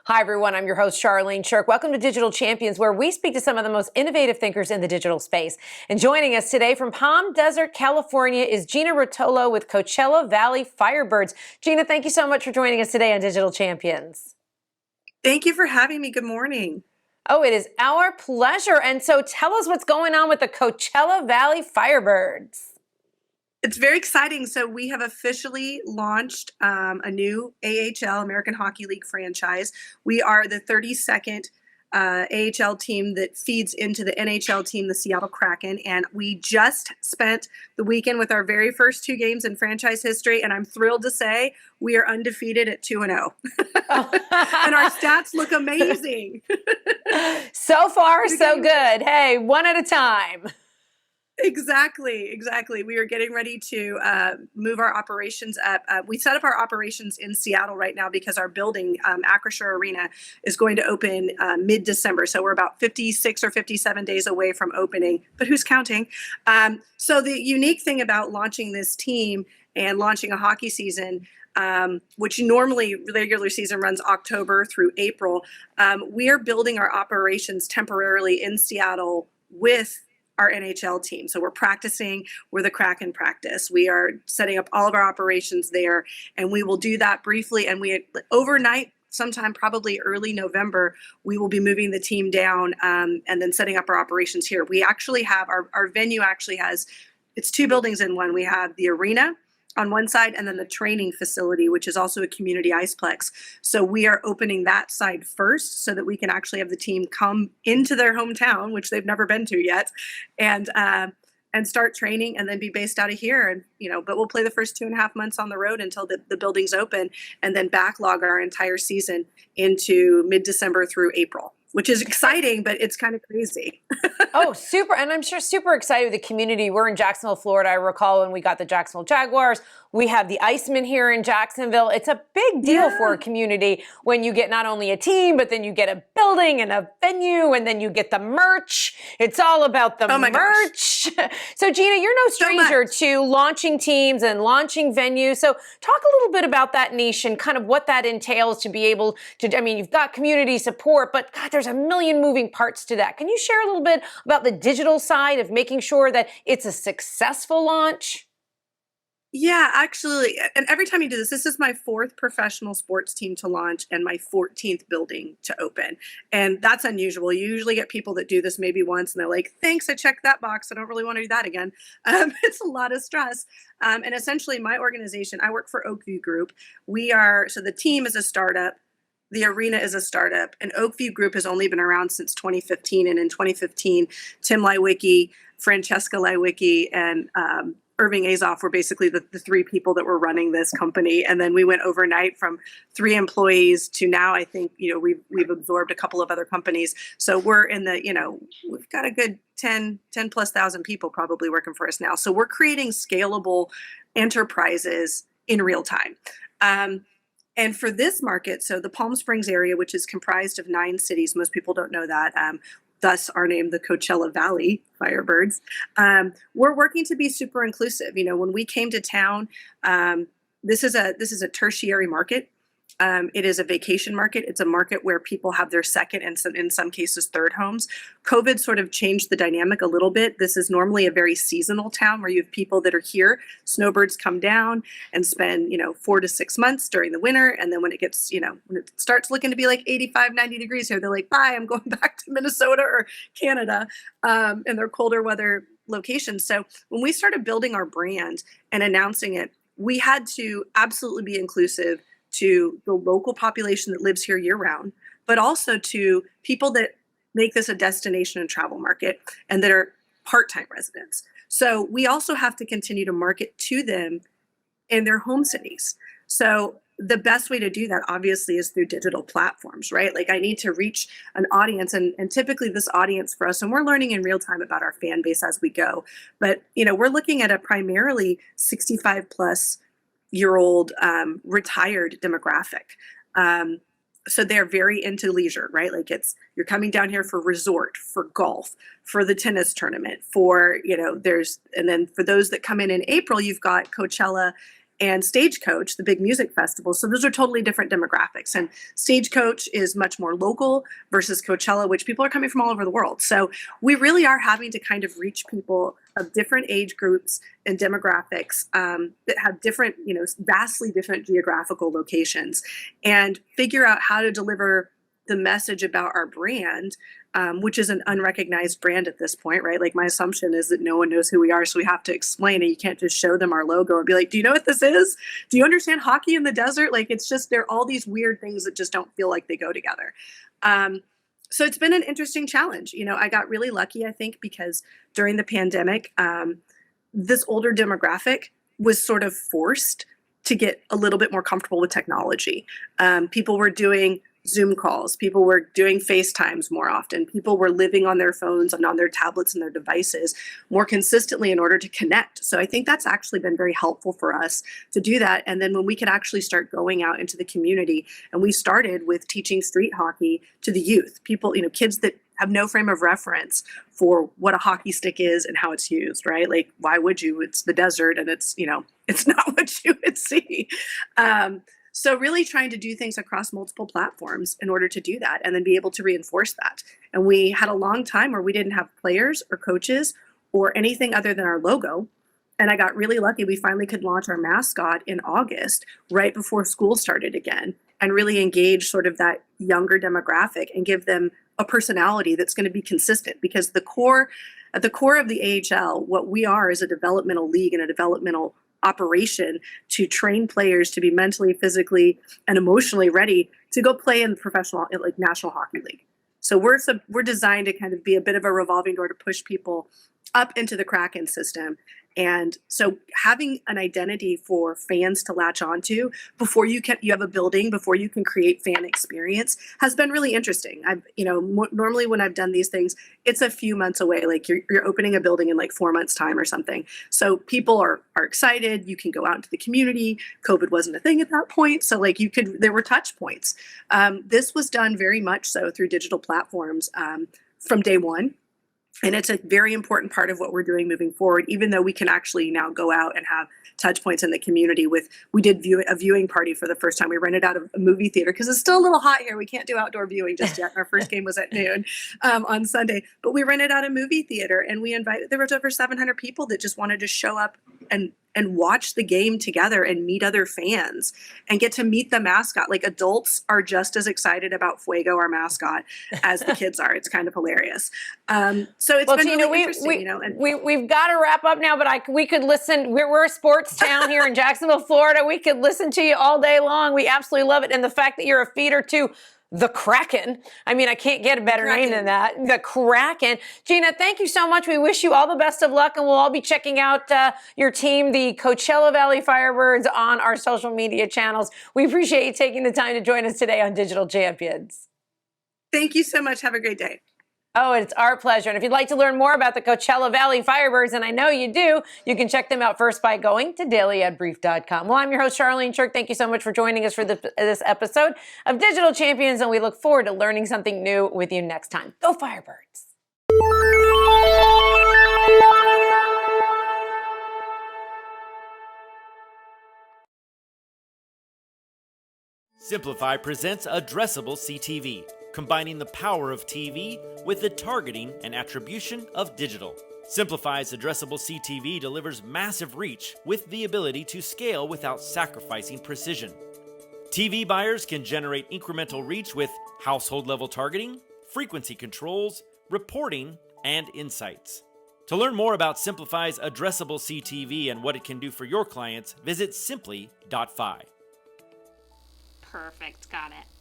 Hi, everyone. I'm your host, Charlene Shirk. Welcome to Digital Champions, where we speak to some of the most innovative thinkers in the digital space. And joining us today from Palm Desert, California, is Gina Rotolo with Coachella Valley Firebirds. Gina, thank you so much for joining us today on Digital Champions. Thank you for having me. Good morning. Oh, it is our pleasure. And so tell us what's going on with the Coachella Valley Firebirds. It's very exciting. So we have officially launched a new AHL, American Hockey League franchise. We are the 32nd AHL team that feeds into the NHL team, the Seattle Kraken. And we just spent the weekend with our very first 2 games in franchise history. And I'm thrilled to say we are undefeated at 2-0. And our stats look amazing. So far, so good. Hey, one at a time. Exactly. We are getting ready to move our operations up. We set up our operations in Seattle right now because our building, Acrisure Arena, is going to open mid-December. So we're about 56 or 57 days away from opening, but who's counting? So the unique thing about launching this team and launching a hockey season, which normally regular season runs October through April, we are building our operations temporarily in Seattle with our NHL team. So we're practicing where the Kraken practice. We are setting up all of our operations there, and we will do that briefly. And we overnight, sometime probably early November, we will be moving the team down and then setting up our operations here. We actually have our venue actually has, it's 2 buildings in one. We have the arena on one side and then the training facility, which is also a community iceplex. So we are opening that side first so that we can actually have the team come into their hometown, which they've never been to yet, and start training and then be based out of here. And, but we'll play the first 2.5 months on the road until the building's open, and then backlog our entire season into mid-December through April, which is exciting, but it's kind of crazy. Oh, super. And I'm sure super excited with the community. We're in Jacksonville, Florida. I recall when we got the Jacksonville Jaguars. We have the Icemen here in Jacksonville. It's a big deal for a community when you get not only a team, but then you get a building and a venue, and then you get the merch. It's all about the merch. So Gina, you're no stranger to launching teams and launching venues. So talk a little bit about that niche and kind of what that entails to be able to, you've got community support, but God, there's a million moving parts to that. Can you share a little bit about the digital side of making sure that it's a successful launch? Yeah, actually, and every time you do this, this is my 4th professional sports team to launch and my 14th building to open. And that's unusual. You usually get people that do this maybe once and they're like, thanks, I checked that box. I don't really want to do that again. It's a lot of stress. And essentially my organization, I work for Oakview Group. So the team is a startup. The arena is a startup, and Oakview Group has only been around since 2015. And in 2015, Tim Leiweke, Francesca Leiweke, and Irving Azoff were basically the 3 people that were running this company. And then we went overnight from 3 employees to now, I think, we've absorbed a couple of other companies. So we're in the, we've got a good 10 plus thousand people probably working for us now. So we're creating scalable enterprises in real time. And for this market, so the Palm Springs area, which is comprised of 9 cities, most people don't know that, thus our name, the Coachella Valley Firebirds, we're working to be super inclusive. When we came to town, this is a tertiary market. It is a vacation market. It's a market where people have their second and in some cases 3rd homes. COVID sort of changed the dynamic a little bit. This is normally a very seasonal town where you have people that are here. Snowbirds come down and spend, 4 to 6 months during the winter. And then when it gets, when it starts looking to be like 85, 90 degrees here, they're like, bye, I'm going back to Minnesota or Canada, and their colder weather locations. So when we started building our brand and announcing it, we had to absolutely be inclusive to the local population that lives here year round, but also to people that make this a destination and travel market and that are part-time residents. So we also have to continue to market to them in their home cities. So the best way to do that obviously is through digital platforms, right? Like I need to reach an audience, and typically this audience for us, and we're learning in real time about our fan base as we go, but we're looking at a primarily 65 plus year old retired demographic. So they're very into leisure, right? Like you're coming down here for resort, for golf, for the tennis tournament, and then for those that come in April, you've got Coachella and Stagecoach, the big music festival. So those are totally different demographics. And Stagecoach is much more local versus Coachella, which people are coming from all over the world. So we really are having to kind of reach people of different age groups and demographics that have different, vastly different geographical locations, and figure out how to deliver the message about our brand, which is an unrecognized brand at this point, right? Like, my assumption is that no one knows who we are, so we have to explain it. You can't just show them our logo and be like, do you know what this is? Do you understand hockey in the desert? Like, it's just, there are all these weird things that just don't feel like they go together. So it's been an interesting challenge. I got really lucky, I think, because during the pandemic, this older demographic was sort of forced to get a little bit more comfortable with technology. People were doing Zoom calls. People were doing FaceTimes more often. People were living on their phones and on their tablets and their devices more consistently in order to connect. So I think that's actually been very helpful for us to do that. And then when we could actually start going out into the community, and we started with teaching street hockey to the youth, people, kids that have no frame of reference for what a hockey stick is and how it's used, right? Like, why would you? It's the desert, and it's not what you would see. So really trying to do things across multiple platforms in order to do that, and then be able to reinforce that. And we had a long time where we didn't have players or coaches or anything other than our logo. And I got really lucky. We finally could launch our mascot in August, right before school started again, and really engage sort of that younger demographic and give them a personality that's going to be consistent. Because at the core of the AHL, what we are is a developmental league and a developmental operation to train players to be mentally, physically, and emotionally ready to go play in the professional, like, National Hockey League. So we're designed to kind of be a bit of a revolving door to push people up into the Kraken system. And so having an identity for fans to latch onto before you have a building, before you can create fan experience, has been really interesting. Normally when I've done these things, it's a few months away. Like, you're opening a building in like 4 months time or something. So people are excited. You can go out into the community. COVID wasn't a thing at that point. So like, there were touch points. This was done very much so through digital platforms from day one. And it's a very important part of what we're doing moving forward, even though we can actually now go out and have touch points in the community. We did a viewing party for the first time. We rented out a movie theater because it's still a little hot here. We can't do outdoor viewing just yet. Our first game was at noon on Sunday. But we rented out a movie theater, and there was over 700 people that just wanted to show up and watch the game together and meet other fans and get to meet the mascot. Like, adults are just as excited about Fuego, our mascot, as the kids are. It's kind of hilarious. So it's been really interesting. We've got to wrap up now, but we could listen. We're a sports town here in Jacksonville, Florida. We could listen to you all day long. We absolutely love it. And the fact that you're a feeder to the Kraken. I mean, I can't get a better name than that. The Kraken. Gina, thank you so much. We wish you all the best of luck, and we'll all be checking out your team, the Coachella Valley Firebirds, on our social media channels. We appreciate you taking the time to join us today on Digital Champions. Thank you so much. Have a great day. Oh, it's our pleasure. And if you'd like to learn more about the Coachella Valley Firebirds, and I know you do, you can check them out first by going to dailyadbrief.com. Well, I'm your host, Charlene Shirk. Thank you so much for joining us for this episode of Digital Champions, and we look forward to learning something new with you next time. Go Firebirds! Simplify presents Addressable CTV, combining the power of TV with the targeting and attribution of digital. Simplify's Addressable CTV delivers massive reach with the ability to scale without sacrificing precision. TV buyers can generate incremental reach with household-level targeting, frequency controls, reporting, and insights. To learn more about Simplify's Addressable CTV and what it can do for your clients, visit simply.fi. Perfect, got it.